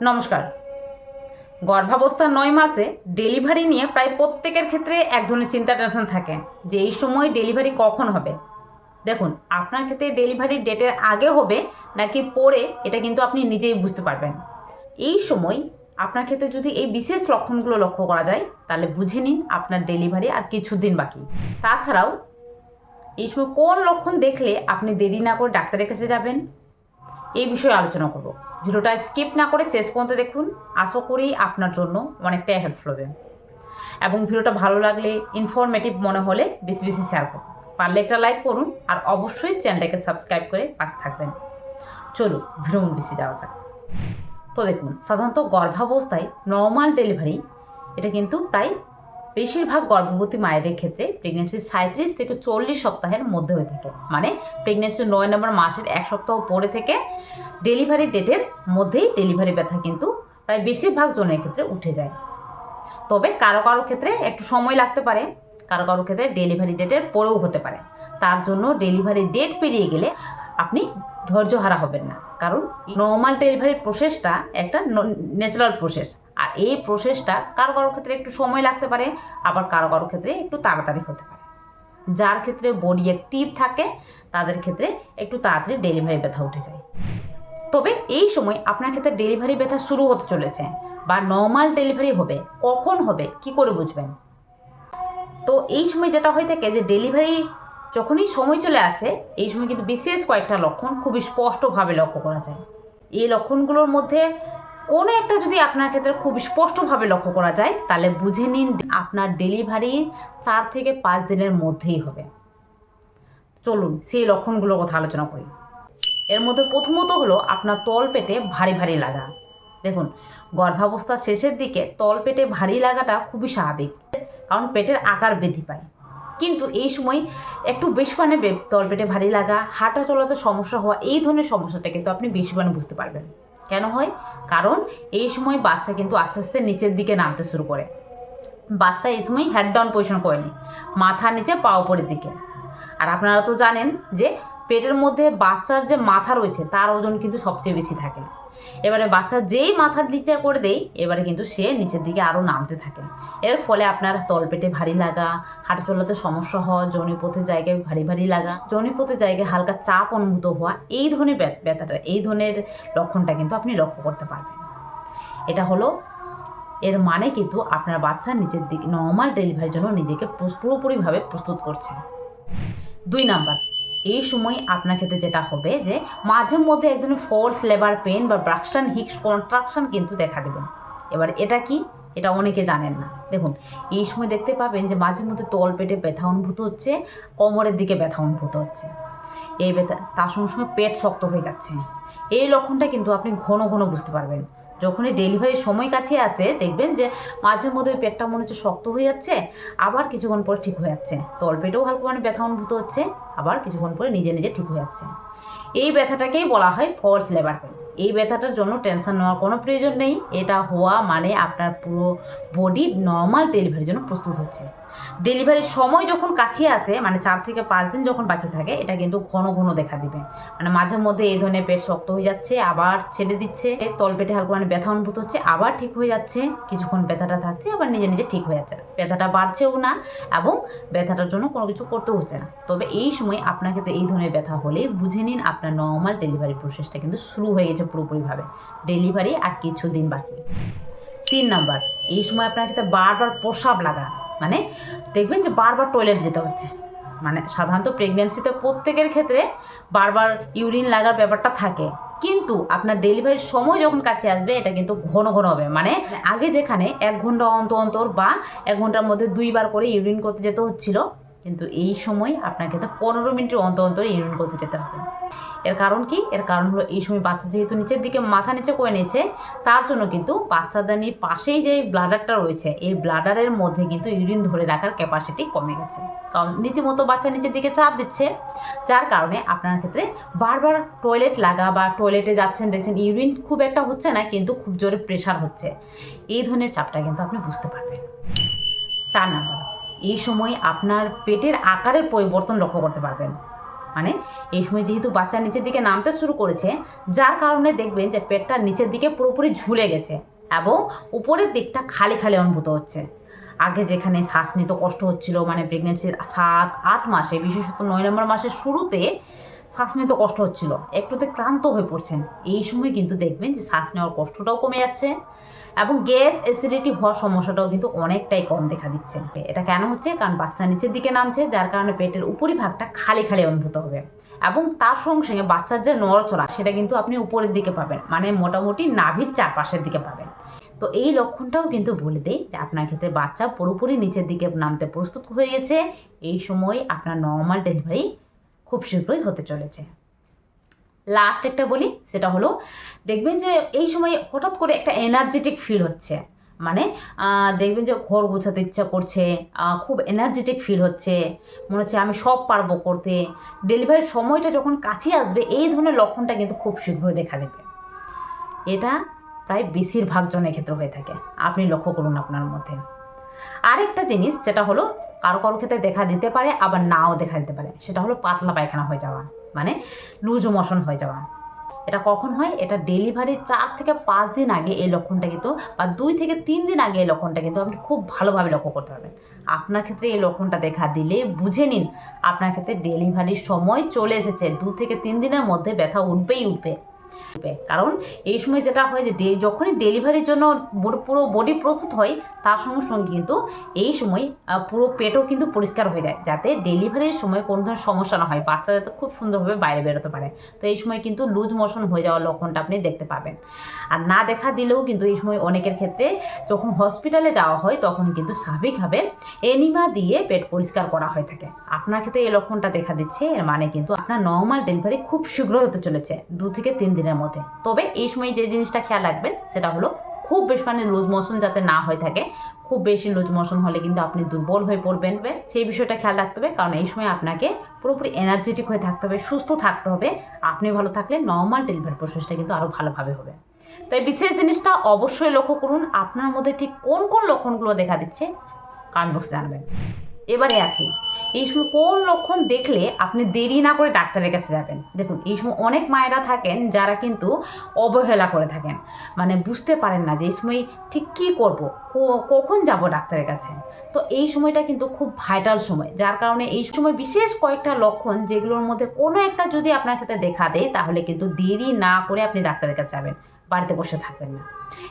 নমস্কার। গর্ভাবস্থার ৯ মাসে ডেলিভারি নিয়ে প্রায় প্রত্যেকের ক্ষেত্রে এক ধরনের চিন্তা টেনশন থাকে যে এই সময় ডেলিভারি কখন হবে। দেখুন, আপনার ক্ষেত্রে ডেলিভারি ডেটের আগে হবে নাকি পরে, এটা কিন্তু আপনি নিজেই বুঝতে পারবেন। এই সময় আপনার ক্ষেত্রে যদি এই বিশেষ লক্ষণগুলো লক্ষ্য করা যায় তাহলে বুঝে নিন আপনার ডেলিভারি আর কিছুদিন বাকি। তাছাড়াও এই সময় কোন লক্ষণ দেখলে আপনি দেরি না করে ডাক্তারের কাছে যাবেন, এই বিষয়ে আলোচনা করব। ভিডিওটা স্কিপ না করে শেষ পর্যন্ত দেখুন, আশা করি আপনার জন্য অনেকটাই হেল্পফুল হবে। এবং ভিডিওটা ভালো লাগলে, ইনফরমেটিভ মনে হলে বেশি বেশি শেয়ার করুন, পারলে একটা লাইক করুন আর অবশ্যই চ্যানেলটাকে সাবস্ক্রাইব করে পাশে থাকবেন। চলুন ভিডিও বেশি যাওয়া যাক। তো দেখুন, সাধারণত গর্ভাবস্থায় নর্মাল ডেলিভারি এটা কিন্তু প্রায় বেশিরভাগ গর্ভবতী মায়েদের ক্ষেত্রে প্রেগনেন্সির 37 থেকে 40 সপ্তাহের মধ্যে হয়ে থাকে। মানে প্রেগনেন্সির 9 নম্বর মাসের 1 সপ্তাহ পরে থেকে ডেলিভারি ডেটের মধ্যেই ডেলিভারি ব্যথা কিন্তু প্রায় বেশিরভাগ জনের ক্ষেত্রে উঠে যায়। তবে কারো কারো ক্ষেত্রে একটু সময় লাগতে পারে, কারো কারো ক্ষেত্রে ডেলিভারি ডেটের পরেও হতে পারে। তার জন্য ডেলিভারি ডেট পেরিয়ে গেলে আপনি ধৈর্যহারা হবেন না, কারণ নর্মাল ডেলিভারির প্রসেসটা একটা ন্যাচারাল প্রসেস। আর এই প্রসেসটা কারো কারো ক্ষেত্রে একটু সময় লাগতে পারে, আবার কারো কারো ক্ষেত্রে একটু তাড়াতাড়ি হতে পারে। যার ক্ষেত্রে বডি অ্যাক্টিভ থাকে তাদের ক্ষেত্রে একটু তাড়াতাড়ি ডেলিভারি ব্যথা উঠে যায়। তবে এই সময় আপনার ক্ষেত্রে ডেলিভারি ব্যথা শুরু হতে চলেছে বা নর্মাল ডেলিভারি হবে, কখন হবে কি করে বুঝবেন? তো এই সময় যেটা হয়ে থাকে যে ডেলিভারি যখনই সময় চলে আসে, এই সময় কিন্তু বিশেষ কয়েকটা লক্ষণ খুবই স্পষ্টভাবে লক্ষ্য করা যায়। এই লক্ষণগুলোর মধ্যে কোনো একটা যদি আপনার ক্ষেত্রে খুব স্পষ্টভাবে লক্ষ্য করা যায় তাহলে বুঝে নিন আপনার ডেলিভারি 4 থেকে 5 দিনের মধ্যেই হবে। চলুন সেই লক্ষণগুলোর কথা আলোচনা করি। এর মধ্যে প্রথমত হলো আপনার তলপেটে ভারী ভারী লাগা। দেখুন, গর্ভাবস্থার শেষের দিকে তলপেটে ভারী লাগাটা খুবই স্বাভাবিক, কারণ পেটের আকার বৃদ্ধি পায়। কিন্তু এই সময় একটু বেশি তলপেটে ভারী লাগা, হাঁটা চলাতে সমস্যা হওয়া, এই ধরনের সমস্যাটা কিন্তু আপনি বেশি বুঝতে পারবেন। কেন হয়? কারণ এই সময় বাচ্চা কিন্তু আস্তে আস্তে নিচের দিকে নামতে শুরু করে। বাচ্চা এই সময় হেড ডাউন পজিশন করেনি, মাথা নিচে পা উপরের দিকে। আর আপনারা তো জানেন যে পেটের মধ্যে বাচ্চার যে মাথা রয়েছে তার ওজন কিন্তু সবচেয়ে বেশি থাকে। এবারে বাচ্চা যেই মাথা নিচে করে দেয়, এবারে কিন্তু সে নিচের দিকে আরও নামতে থাকে। এর ফলে আপনার তলপেটে ভারী লাগা, হাঁটা চলাতে সমস্যা হওয়া, যৌনিপথের জায়গায় ভারী ভারী লাগা, যৌনিপথের জায়গায় হালকা চাপ অনুভূত হওয়া, এই ধরনের ব্যথাটা, এই ধরনের লক্ষণটা কিন্তু আপনি লক্ষ্য করতে পারবেন। এটা হলো এর মানে কিন্তু আপনার বাচ্চা নিচের দিকে নর্মাল ডেলিভারির জন্য নিজেকে পুরোপুরিভাবে প্রস্তুত করছে। 2 নাম্বার, এই সময় আপনার ক্ষেত্রে যেটা হবে যে মাঝে মধ্যে এক ধরনের ফলস লেবার পেন বা ব্রাকশন হিক্স কন্ট্রাকশন কিন্তু দেখা দেবে। এবার এটা কি, এটা অনেকে জানেন না। দেখুন, এই সময় দেখতে পাবেন যে মাঝে মধ্যে তলপেটে ব্যথা অনুভূত হচ্ছে, কোমরের দিকে ব্যথা অনুভূত হচ্ছে। এই ব্যথা তার সঙ্গে সঙ্গে পেট শক্ত হয়ে যাচ্ছে। এই লক্ষণটা কিন্তু আপনি ঘন ঘন বুঝতে পারবেন। যখনই ডেলিভারির সময় কাছে আসে দেখবেন যে মাঝে মধ্যে পেটটা মনে হচ্ছে শক্ত হয়ে যাচ্ছে, আবার কিছুক্ষণ পরে ঠিক হয়ে যাচ্ছে। তলপেটেও হালকা ব্যথা অনুভূত হচ্ছে, আবার কিছুক্ষণ পরে নিজে নিজে ঠিক হয়ে যাচ্ছে। এই ব্যথাটাকেই বলা হয় ফলস লেবার পেন। এই ব্যথাটার জন্য টেনশন নেওয়ার কোনো প্রয়োজন নেই। এটা হওয়া মানে আপনার পুরো বডি নর্মাল ডেলিভারির জন্য প্রস্তুত হচ্ছে। ডেলিভারির সময় যখন কাছে আসে, মানে 4 থেকে 5 দিন যখন বাকি থাকে, এটা কিন্তু ঘন ঘন দেখা দিবে। মানে মাঝে মধ্যে এই ধরনের পেট শক্ত হয়ে যাচ্ছে, আবার ছেড়ে দিচ্ছে, তলপেটে হালকা ব্যথা অনুভূত হচ্ছে, আবার ঠিক হয়ে যাচ্ছে, কিছুক্ষণ ব্যথাটা থাকছে, আবার নিজে নিজে ঠিক হয়ে যাচ্ছে। ব্যথাটা বাড়ছেও না এবং ব্যথাটার জন্য কোনো কিছু করতেও হচ্ছে না। তবে এই সময় আপনাকে তো এই ধরনের ব্যথা হলে বুঝে নিন আপনার নর্মাল ডেলিভারি প্রসেসটা কিন্তু শুরু হয়ে গেছে পুরোপুরিভাবে। ডেলিভারি আর কিছুদিন বাকি। 3 নাম্বার, এই সময় আপনার ক্ষেত্রে বারবার প্রস্রাব লাগা, মানে দেখবেন যে বারবার টয়লেট যেতে হচ্ছে। মানে সাধারণত প্রেগনেন্সিতে প্রত্যেকের ক্ষেত্রে বারবার ইউরিন লাগার ব্যাপারটা থাকে, কিন্তু আপনার ডেলিভারির সময় যখন কাছে আসবে এটা কিন্তু ঘন ঘন হবে। মানে আগে যেখানে 1 ঘন্টা অন্তর অন্তর বা 1 ঘন্টার মধ্যে 2 বার করে ইউরিন করতে যেতে হচ্ছিল, কিন্তু এই সময় আপনার ক্ষেত্রে 15 মিনিটের অন্তর অন্তর ইউরিন করতে যেতে হবে। এর কারণ কি? এর কারণ হলো এই সময় বাচ্চা যেহেতু নিচের দিকে মাথা নিচে করে নিয়েছে, তার জন্য কিন্তু বাচ্চাদানির পাশেই যে ব্লাডারটা রয়েছে, এই ব্লাডারের মধ্যে কিন্তু ইউরিন ধরে রাখার ক্যাপাসিটি কমে গেছে। কারণ রীতিমতো বাচ্চা নিচের দিকে চাপ দিচ্ছে, যার কারণে আপনার ক্ষেত্রে বারবার টয়লেট লাগা বা টয়লেটে যাচ্ছেন, দেখছেন ইউরিন খুব একটা হচ্ছে না কিন্তু খুব জোরে প্রেশার হচ্ছে। এই ধরনের চাপটা কিন্তু আপনি বুঝতে পারবেন। 4 নাম্বার, এই সময় আপনার পেটের আকারের পরিবর্তন লক্ষ্য করতে পারবেন। মানে এই সময় যেহেতু বাচ্চা নিচের দিকে নামতে শুরু করেছে, যার কারণে দেখবেন যে পেটটা নিচের দিকে পুরোপুরি ঝুলে গেছে এবং উপরের দিকটা খালি খালি অনুভূত হচ্ছে। আগে যেখানে শ্বাস নিতে কষ্ট হচ্ছিল, মানে প্রেগনেন্সির 7-8 মাসে, বিশেষত 9 নম্বর মাসের শুরুতে শ্বাস নিতে কষ্ট হচ্ছিল, একটুতে ক্লান্ত হয়ে পড়ছেন, এই সময় কিন্তু দেখবেন যে শ্বাস নেওয়ার কষ্টটাও কমে যাচ্ছে এবং গ্যাস অ্যাসিডিটি হওয়ার সমস্যাটাও কিন্তু অনেকটাই কম দেখা দিচ্ছে। এটা কেন হচ্ছে? কারণ বাচ্চা নিচের দিকে নামছে, যার কারণে পেটের উপরিভাগটা খালি খালি অনুভূত হবে এবং তার সঙ্গে সঙ্গে বাচ্চার যে নড়াচড়া সেটা কিন্তু আপনি উপরের দিকে পাবেন, মানে মোটামুটি নাভির চারপাশের দিকে পাবেন। তো এই লক্ষণটাও কিন্তু বলে দেয় যে আপনার ক্ষেত্রে বাচ্চা পুরোপুরি নিচের দিকে নামতে প্রস্তুত হয়ে গেছে। এই সময় আপনার নর্মাল ডেলিভারি খুব শীঘ্রই হতে চলেছে। লাস্ট একটা বলি, সেটা হলো দেখবেন যে এই সময় হঠাৎ করে একটা এনার্জেটিক ফিল হচ্ছে, মানে দেখবেন যে ঘর গোছাতে ইচ্ছা করছে, খুব এনার্জেটিক ফিল হচ্ছে, মনে হচ্ছে আমি সব পারবো করতে। ডেলিভারির সময়টা যখন কাছে আসবে এই ধরনের লক্ষণটা কিন্তু খুব শীঘ্রই দেখা দেবে। এটা প্রায় বেশিরভাগ জনের ক্ষেত্রে হয়ে থাকে, আপনি লক্ষ্য করুন আপনার মধ্যে। আরেকটা জিনিস যেটা হলো কারো কারো ক্ষেত্রে দেখা দিতে পারে, আবার নাও দেখা দিতে পারে, সেটা হলো পাতলা পায়খানা হয়ে যাওয়া, মানে লুজ মোশন হয়ে যাওয়া। এটা কখন হয়? এটা ডেলিভারির 4 থেকে 5 দিন আগে এই লক্ষণটা কিন্তু, বা 2 থেকে 3 দিন আগে এই লক্ষণটা কিন্তু আপনি খুব ভালোভাবে লক্ষ্য করতে পারবেন। আপনার ক্ষেত্রে এই লক্ষণটা দেখা দিলে বুঝে নিন আপনার ক্ষেত্রে ডেলিভারির সময় চলে এসেছে। 2 থেকে 3 দিনের মধ্যে ব্যথা উঠবেই উঠবে। কারণ এই সময় যেটা হয় যে যখনই ডেলিভারির জন্য পুরো বডি প্রস্তুত হয়, তার সঙ্গে সঙ্গে কিন্তু এই সময় পুরো পেটও কিন্তু পরিষ্কার হয়ে যায়, যাতে ডেলিভারির সময় কোনো ধরনের সমস্যা না হয়, বাচ্চা যাতে খুব সুন্দরভাবে বাইরে বেরোতে পারে। তো এই সময় কিন্তু লুজ মোশন হয়ে যাওয়ার লক্ষণটা আপনি দেখতে পাবেন। আর না দেখা দিলেও কিন্তু এই সময় অনেকের ক্ষেত্রে যখন হসপিটালে যাওয়া হয় তখন কিন্তু স্বাভাবিকভাবে এনিমা দিয়ে পেট পরিষ্কার করা হয়ে থাকে। আপনার ক্ষেত্রে এই লক্ষণটা দেখা দিচ্ছে, এর মানে কিন্তু আপনার নর্মাল ডেলিভারি খুব শীঘ্রই হতে চলেছে, 2 থেকে 3 দিনের মধ্যে। তবে এই সময় যে জিনিসটা খেয়াল রাখবেন সেটা হলো খুব বেশি মানে লুজ মোশন যাতে না হয়ে থাকে। খুব বেশি লুজ মোশন হলে কিন্তু আপনি দুর্বল হয়ে পড়বেন, সেই বিষয়টা খেয়াল রাখতে হবে। কারণ এই সময় আপনাকে পুরোপুরি এনার্জেটিক হয়ে থাকতে হবে, সুস্থ থাকতে হবে। আপনি ভালো থাকলে নর্মাল ডেলিভারি প্রসেসটা কিন্তু আরও ভালোভাবে হবে। তাই বিশেষ জিনিসটা অবশ্যই লক্ষ্য করুন আপনার মধ্যে ঠিক কোন কোন লক্ষণগুলো দেখা দিচ্ছে, কমেন্ট বক্সে জানাবেন। এবারে আসি, এই সময় কোন লক্ষণ দেখলে আপনি দেরি না করে ডাক্তারের কাছে যাবেন। দেখুন, এই সময় অনেক মায়েরা থাকেন যারা কিন্তু অবহেলা করে থাকেন, মানে বুঝতে পারেন না যে এই সময় ঠিক কী করব, কখন যাব ডাক্তারের কাছে। তো এই সময়টা কিন্তু খুব ভাইটাল সময়, যার কারণে এই সময় বিশেষ কয়েকটা লক্ষণ যেগুলোর মধ্যে কোনো একটা যদি আপনার ক্ষেত্রে দেখা দেয়, তাহলে কিন্তু দেরি না করে আপনি ডাক্তারের কাছে যাবেন, বাড়িতে বসে থাকবেন না।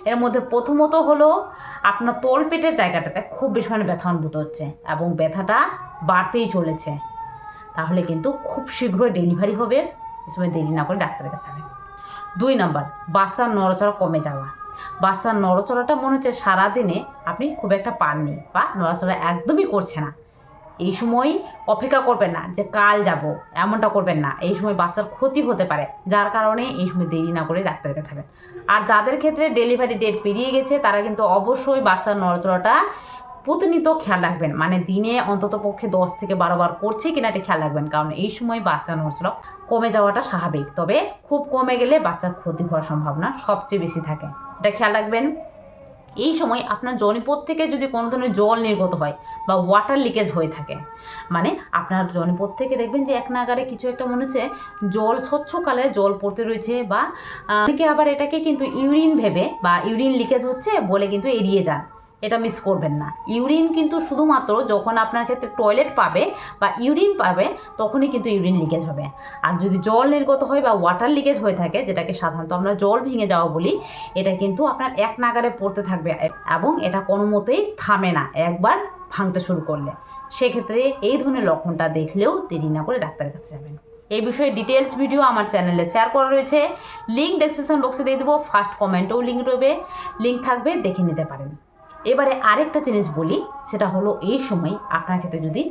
এর মধ্যে প্রথমত হলো আপনার তলপেটের জায়গাটাতে খুব বেশি মানে ব্যথা অনুভূত হচ্ছে এবং ব্যথাটা বাড়তেই চলেছে, তাহলে কিন্তু খুব শীঘ্রই ডেলিভারি হবে। এই সময় দেরি না করে ডাক্তারের কাছে যাবেন। 2 নম্বর, বাচ্চার নড়াচড়া কমে যাওয়া। বাচ্চার নড়াচড়াটা মনে হচ্ছে সারাদিনে আপনি খুব একটা পাননি বা নড়াচড়া একদমই করছে না। এই সময় অপেক্ষা করবেন না যে কাল যাব, এমনটা করবেন না। এই সময় বাচ্চার ক্ষতি হতে পারে, যার কারণে এই সময় দেরি না করে ডাক্তারের কাছে যাবেন। আর যাদের ক্ষেত্রে ডেলিভারি ডেট পেরিয়ে গেছে তারা কিন্তু অবশ্যই বাচ্চার নড়াচড়াটা প্রতিনিয়ত খেয়াল রাখবেন, মানে দিনে অন্তত পক্ষে 10 থেকে 12 বার করছে কিনা এটা খেয়াল রাখবেন। কারণ এই সময় বাচ্চার নড়াচড়া কমে যাওয়াটা স্বাভাবিক, তবে খুব কমে গেলে বাচ্চার ক্ষতি হওয়ার সম্ভাবনা সবচেয়ে বেশি থাকে, এটা খেয়াল রাখবেন। এই সময় আপনার জনিপথ থেকে যদি কোনো ধরনের জল নির্গত হয় বা ওয়াটার লিকেজ হয়ে থাকে, মানে আপনার জনিপথ থেকে দেখবেন যে এক নাগারে কিছু একটা মনে হচ্ছে জল, স্বচ্ছ কালে জল পড়তে রয়েছে, বা অনেকে আবার এটাকে কিন্তু ইউরিন ভেবে বা ইউরিন লিকেজ হচ্ছে বলে কিন্তু এড়িয়ে যান, এটা মিস করবেন না। ইউরিন কিন্তু শুধুমাত্র যখন আপনার ক্ষেত্রে টয়লেট পাবে বা ইউরিন পাবে তখনই কিন্তু ইউরিন লিকেজ হবে। আর যদি জল নির্গত হয় বা ওয়াটার লিকেজ হয়ে থাকে, যেটাকে সাধারণত আমরা জল ভেঙে যাওয়া বলি, এটা কিন্তু আপনার এক নাগারে পড়তে থাকবে এবং এটা কোনো মতেই থামে না একবার ভাঙতে শুরু করলে। সেক্ষেত্রে এই ধরনের লক্ষণটা দেখলেও দেরি না করে ডাক্তারের কাছে যাবেন। এই বিষয়ে ডিটেলস ভিডিও আমার চ্যানেলে শেয়ার করা রয়েছে, লিঙ্ক ডেসক্রিপশন বক্সে দিয়ে দেবো, ফার্স্ট কমেন্টেও লিঙ্ক থাকবে, দেখে নিতে পারেন। এবারে আরেকটা জিনিস বলি, সেটা হলো এই সময় আপনার ক্ষেত্রে যদি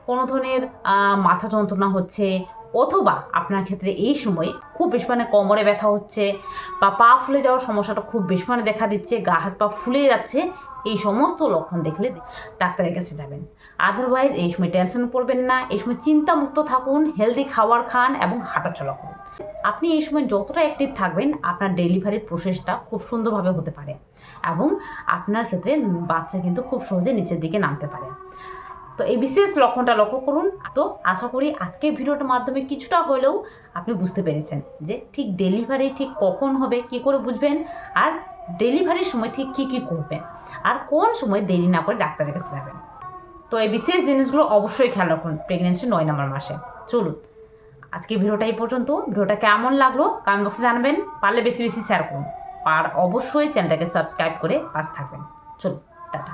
কোনো ধরনের মাথা যন্ত্রণা হচ্ছে, অথবা আপনার ক্ষেত্রে এই সময় খুব বেশি মানে কোমরে ব্যথা হচ্ছে বা পা ফুলে যাওয়ার সমস্যাটা খুব বেশি মানে দেখা দিচ্ছে, গা হাত পা ফুলে যাচ্ছে, এই সমস্ত লক্ষণ দেখলে ডাক্তারের কাছে যাবেন। আদারওয়াইজ এই সময় টেনশন করবেন না, এই সময় চিন্তামুক্ত থাকুন, হেলদি খাবার খান এবং হাঁটাচলা করুন। আপনি এই সময় যতটা অ্যাক্টিভ থাকবেন আপনার ডেলিভারির প্রসেসটা খুব সুন্দরভাবে হতে পারে এবং আপনার ক্ষেত্রে বাচ্চা কিন্তু খুব সহজে নিচের দিকে নামতে পারে। তো এই বিশেষ লক্ষণটা লক্ষ্য করুন। তো আশা করি আজকের ভিডিওটার মাধ্যমে কিছুটা হলেও আপনি বুঝতে পেরেছেন যে ঠিক ডেলিভারি ঠিক কখন হবে, কি করে বুঝবেন, আর ডেলিভারির সময় ঠিক কী করবেন, আর কোন সময় দেরি না করে ডাক্তারের কাছে যাবেন। তো এই বিশেষ জিনিসগুলো অবশ্যই খেয়াল রাখুন প্রেগনেন্সি 9 নম্বর মাসে। চলুন আজকে ভিডিওটা এই পর্যন্ত। ভিডিওটা কেমন লাগলো কমেন্ট বক্সে জানাবেন, পারলে বেশি বেশি শেয়ার করুন, আর অবশ্যই চ্যানেলটাকে সাবস্ক্রাইব করে পাশে থাকবেন। চলুন টাটা।